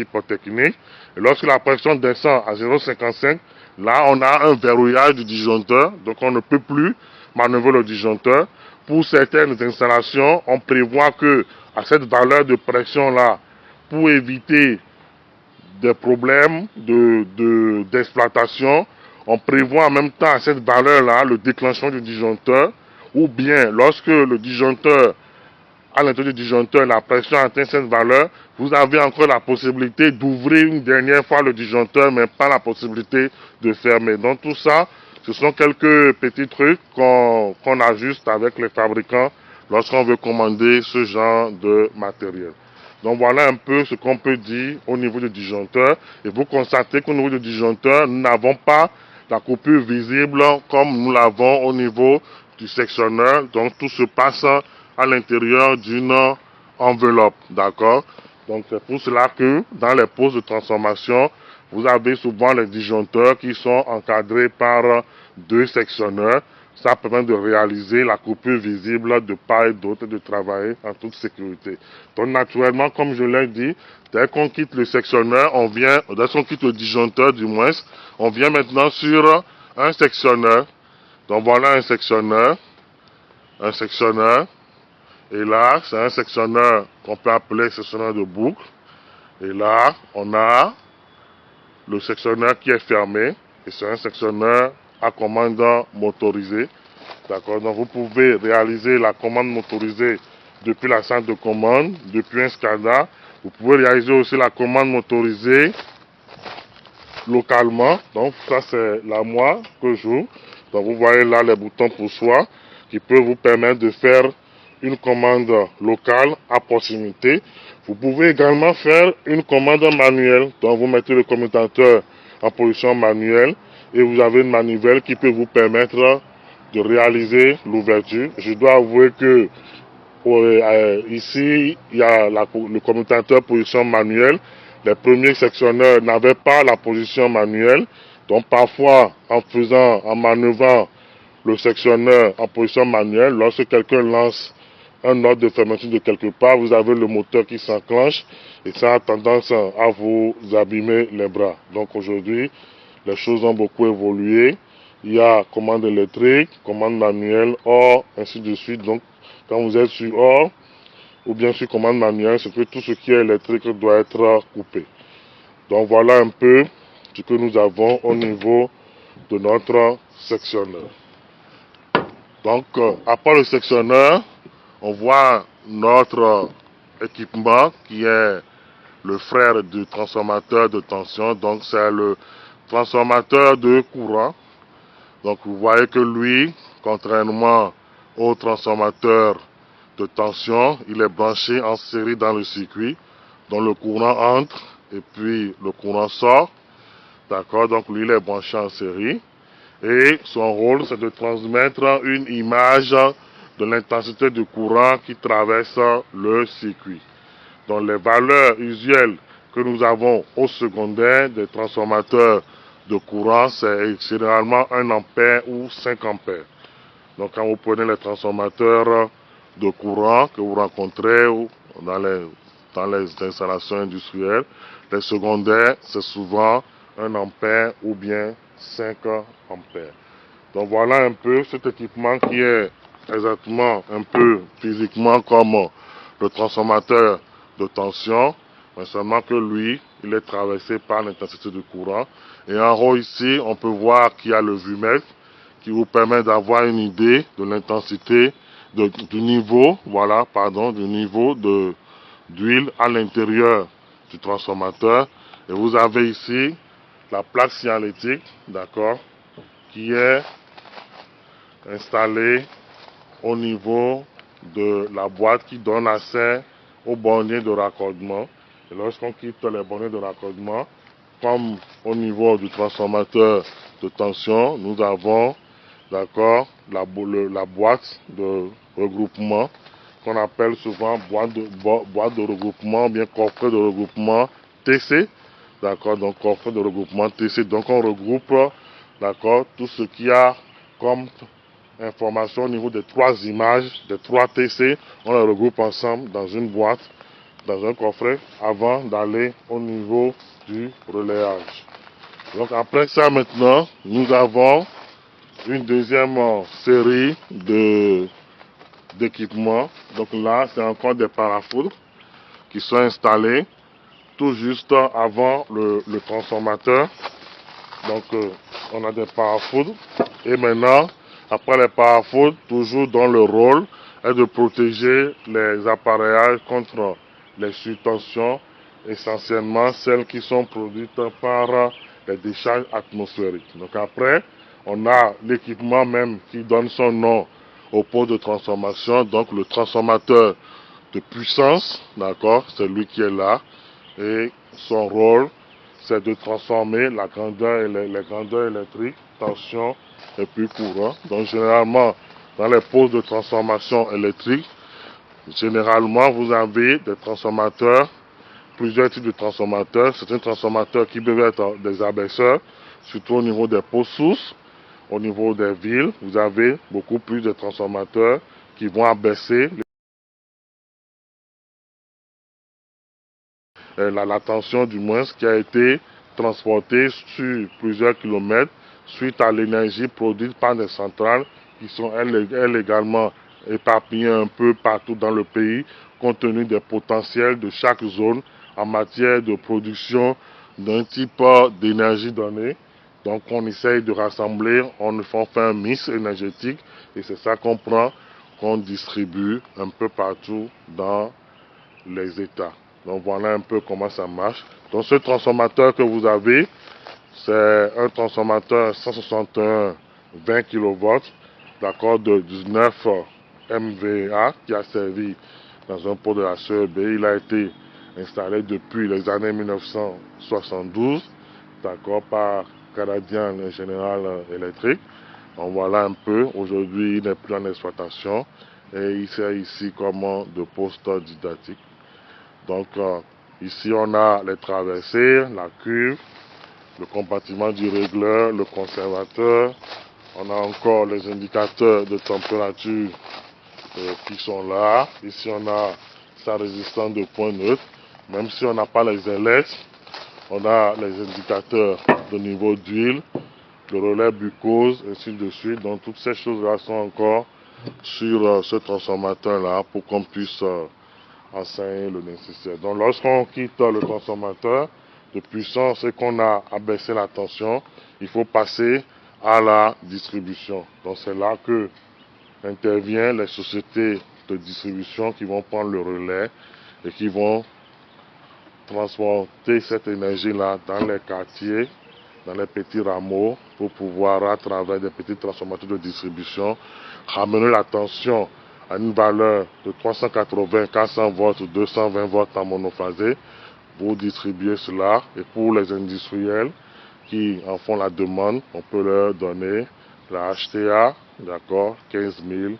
hypotechnique. Et lorsque la pression descend à 0,55, là on a un verrouillage du disjoncteur, donc on ne peut plus manœuvrer le disjoncteur. Pour certaines installations, on prévoit que à cette valeur de pression là, pour éviter des problèmes d'exploitation, on prévoit en même temps à cette valeur là le déclenchement du disjoncteur, ou bien lorsque le disjoncteur, à l'intérieur du disjoncteur, la pression atteint cette valeur, vous avez encore la possibilité d'ouvrir une dernière fois le disjoncteur, mais pas la possibilité de fermer. Donc tout ça, ce sont quelques petits trucs qu'on ajuste avec les fabricants lorsqu'on veut commander ce genre de matériel. Donc voilà un peu ce qu'on peut dire au niveau du disjoncteur. Et vous constatez qu'au niveau du disjoncteur, nous n'avons pas la coupure visible comme nous l'avons au niveau du sectionneur. Donc tout se passe à l'intérieur d'une enveloppe, d'accord? Donc c'est pour cela que dans les postes de transformation, vous avez souvent les disjoncteurs qui sont encadrés par deux sectionneurs. Ça permet de réaliser la coupure visible de part et d'autre, de travailler en toute sécurité. Donc naturellement, comme je l'ai dit, dès qu'on quitte le sectionneur, dès qu'on quitte le disjoncteur du moins, on vient maintenant sur un sectionneur. Donc voilà un sectionneur. Et là, c'est un sectionneur qu'on peut appeler sectionneur de boucle. Et là, on a le sectionneur qui est fermé. Et c'est un sectionneur à commande motorisée. D'accord, donc vous pouvez réaliser la commande motorisée depuis la centre de commande, depuis un SCADA. Vous pouvez réaliser aussi la commande motorisée localement. Donc ça c'est la moi que j'ouvre. Donc vous voyez là les boutons pour soi qui peuvent vous permettre de faire une commande locale à proximité. Vous pouvez également faire une commande manuelle. Donc vous mettez le commutateur en position manuelle et vous avez une manivelle qui peut vous permettre de réaliser l'ouverture. Je dois avouer que ici, il y a le commutateur position manuelle. Les premiers sectionneurs n'avaient pas la position manuelle. Donc parfois, en manœuvrant le sectionneur en position manuelle, lorsque quelqu'un lance un ordre de fermeture de quelque part, vous avez le moteur qui s'enclenche et ça a tendance à vous abîmer les bras. Donc aujourd'hui, les choses ont beaucoup évolué. Il y a commande électrique, commande manuelle, hors, ainsi de suite. Donc, quand vous êtes sur hors, ou bien sur commande manuelle, c'est que tout ce qui est électrique doit être coupé. Donc, voilà un peu ce que nous avons au niveau de notre sectionneur. Donc, à part le sectionneur, on voit notre équipement qui est le frère du transformateur de tension. Donc, c'est le transformateur de courant. Donc vous voyez que lui, contrairement au transformateur de tension, il est branché en série dans le circuit, dont le courant entre et puis le courant sort. D'accord, donc lui il est branché en série. Et son rôle c'est de transmettre une image de l'intensité du courant qui traverse le circuit. Donc les valeurs usuelles que nous avons au secondaire des transformateurs de courant, c'est généralement 1 ampère ou 5 ampères. Donc quand vous prenez les transformateurs de courant que vous rencontrez dans les installations industrielles, les secondaires, c'est souvent 1 ampère ou bien 5 ampères. Donc voilà un peu cet équipement qui est exactement un peu physiquement comme le transformateur de tension, mais seulement que lui, il est traversé par l'intensité du courant. Et en haut ici, on peut voir qu'il y a le vumètre qui vous permet d'avoir une idée de l'intensité, du niveau, voilà, pardon, du niveau d'huile à l'intérieur du transformateur. Et vous avez ici la plaque signalétique, d'accord, qui est installée au niveau de la boîte qui donne accès aux borniers de raccordement. Et lorsqu'on quitte les borniers de raccordement, comme au niveau du transformateur de tension, nous avons d'accord la boîte de regroupement qu'on appelle souvent boîte de regroupement, bien coffret de regroupement TC. D'accord, donc coffret de regroupement TC. Donc on regroupe d'accord tout ce qu'il y a comme information au niveau des 3 images, des 3 TC, on les regroupe ensemble dans une boîte dans un coffret avant d'aller au niveau du relayage. Donc après ça maintenant, nous avons une deuxième série d'équipements. Donc là, c'est encore des parafoudres qui sont installés tout juste avant le transformateur. Donc on a des parafoudres. Et maintenant, après les parafoudres, toujours dans le rôle est de protéger les appareillages contre les surtensions, essentiellement celles qui sont produites par les décharges atmosphériques. Donc après, on a l'équipement même qui donne son nom au pot de transformation, donc le transformateur de puissance, d'accord, c'est lui qui est là, et son rôle, c'est de transformer la grandeur, les grandeurs électriques, tension et puis courant. Donc généralement, dans les postes de transformation électrique, généralement vous avez des transformateurs, plusieurs types de transformateurs. Certains transformateurs qui peuvent être des abaisseurs, surtout au niveau des postes sources. Au niveau des villes, vous avez beaucoup plus de transformateurs qui vont abaisser la tension du moins qui a été transportée sur plusieurs kilomètres suite à l'énergie produite par des centrales qui sont elles également éparpillées un peu partout dans le pays compte tenu des potentiels de chaque zone en matière de production d'un type d'énergie donnée. Donc on essaye de rassembler, on fait un mix énergétique et c'est ça qu'on prend, qu'on distribue un peu partout dans les États. Donc voilà un peu comment ça marche. Donc ce transformateur que vous avez, c'est un transformateur 161 20 kV, d'accord, de 19 MVA qui a servi dans un pot de la CEB. Il a été installé depuis les années 1972, d'accord, par Canadien Général Électrique. Donc voilà un peu, aujourd'hui il n'est plus en exploitation et il sert ici comme de poste didactique. Donc ici on a les traversées, la cuve, le compartiment du régleur, le conservateur. On a encore les indicateurs de température qui sont là. Ici on a sa résistance de point neutre. Même si on n'a pas les ailettes, on a les indicateurs de niveau d'huile, le relais glucose, ainsi de suite. Donc toutes ces choses-là sont encore sur ce transformateur-là pour qu'on puisse enseigner le nécessaire. Donc lorsqu'on quitte le transformateur de puissance et qu'on a abaissé la tension, il faut passer à la distribution. Donc c'est là que interviennent les sociétés de distribution qui vont prendre le relais et qui vont transporter cette énergie-là dans les quartiers, dans les petits rameaux, pour pouvoir, à travers des petits transformateurs de distribution, ramener la tension à une valeur de 380, 400 volts ou 220 volts en monophasé, pour distribuer cela. Et pour les industriels qui en font la demande, on peut leur donner la HTA, d'accord, 15 000,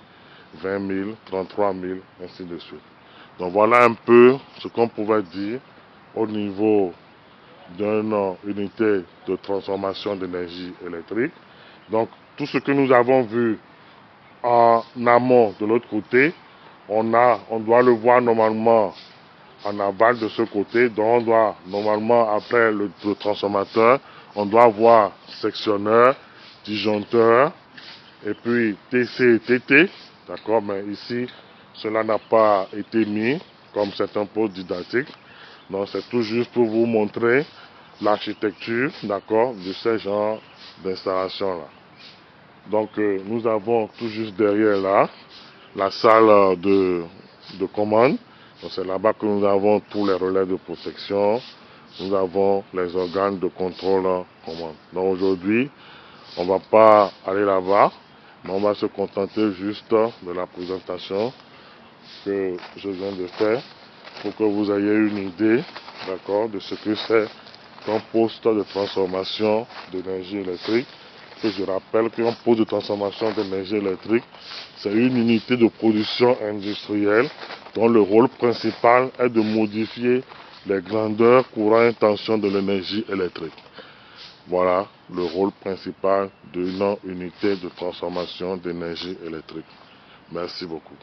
20 000, 33 000, ainsi de suite. Donc voilà un peu ce qu'on pouvait dire au niveau d'une unité de transformation d'énergie électrique. Donc tout ce que nous avons vu en amont de l'autre côté, on doit le voir normalement en aval de ce côté. Donc on doit normalement, après le transformateur, on doit voir sectionneur, disjoncteur, et puis TC et TT, d'accord, mais ici cela n'a pas été mis comme c'est un poste didactique. Donc c'est tout juste pour vous montrer l'architecture, d'accord, de ce genre d'installation là. Donc nous avons tout juste derrière là la salle de commande. Donc c'est là-bas que nous avons tous les relais de protection. Nous avons les organes de contrôle commande. Donc aujourd'hui, on ne va pas aller là-bas, mais on va se contenter juste de la présentation que je viens de faire pour que vous ayez une idée, d'accord, de ce que c'est qu'un poste de transformation d'énergie électrique. Que je rappelle qu'un poste de transformation d'énergie électrique, c'est une unité de production industrielle dont le rôle principal est de modifier les grandeurs, courants et tensions de l'énergie électrique. Voilà le rôle principal d'une unité de transformation d'énergie électrique. Merci beaucoup.